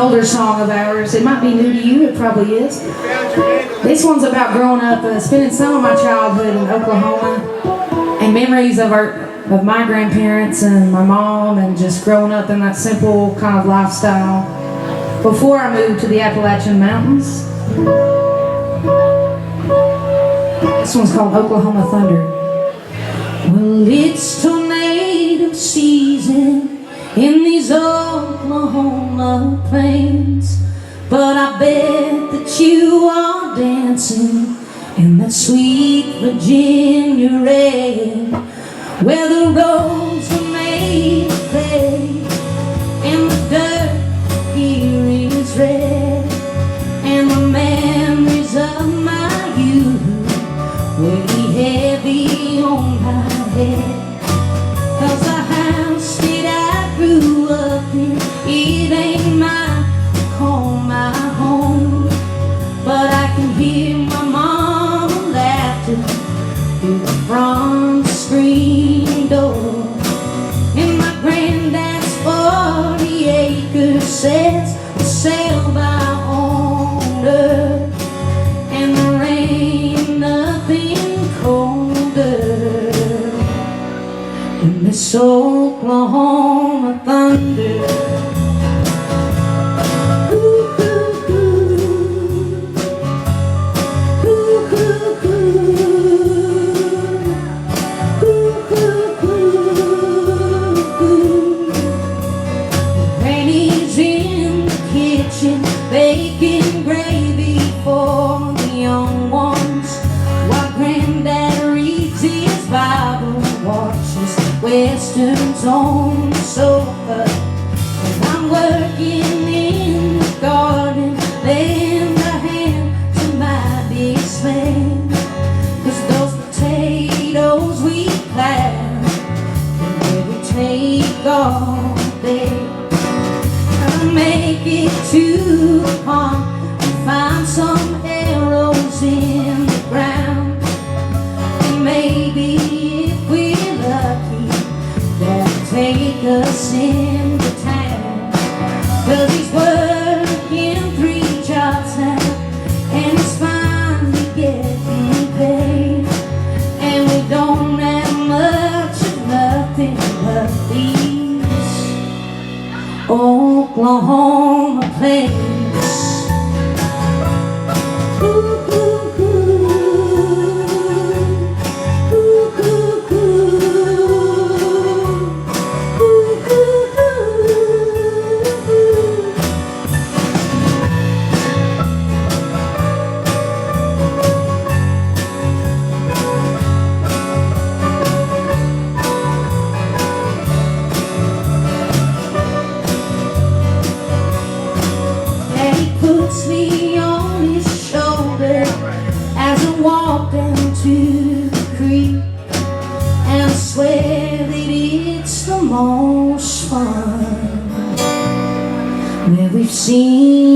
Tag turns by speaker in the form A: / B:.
A: older song of ours. It might be new to you, it probably is. This one's about growing up, spending some of my childhood in Oklahoma, and memories of my grandparents and my mom, and just growing up in that simple kind of lifestyle before I moved to the Appalachian Mountains. This one's called Oklahoma Thunder. Well, it's tornado season in these Oklahoma plains, but I bet that you are dancing in that sweet Virginia rain, where the roads are made of clay and the dirt here is red, and the memories of my youth weigh heavy on my head. 'Cause the house that I grew up in, it ain't my home, but I can hear my mama laughter through the front screen door, and my granddad's 40-acre sets were sailed by owner, and there ain't nothing colder than this Oklahoma thunder. Baking gravy for the young ones, while Granddad reads his Bible, watches westerns on the sofa. And I'm working in the garden, lend a hand to my best man, 'cause those potatoes we plant, they will take all day. Make it to the pond and find some arrows in the ground, and maybe if we're lucky, that'll take us into town. 'Cause he's working 3 jobs now, and he's finally getting paid, and we don't have much of nothing but these Oklahoma plains. Ooh, ooh, ooh. Ooh, ooh, ooh. Ooh, ooh, puts me on his shoulder as I walk down to the creek, and I swear that it's the most fun where we've seen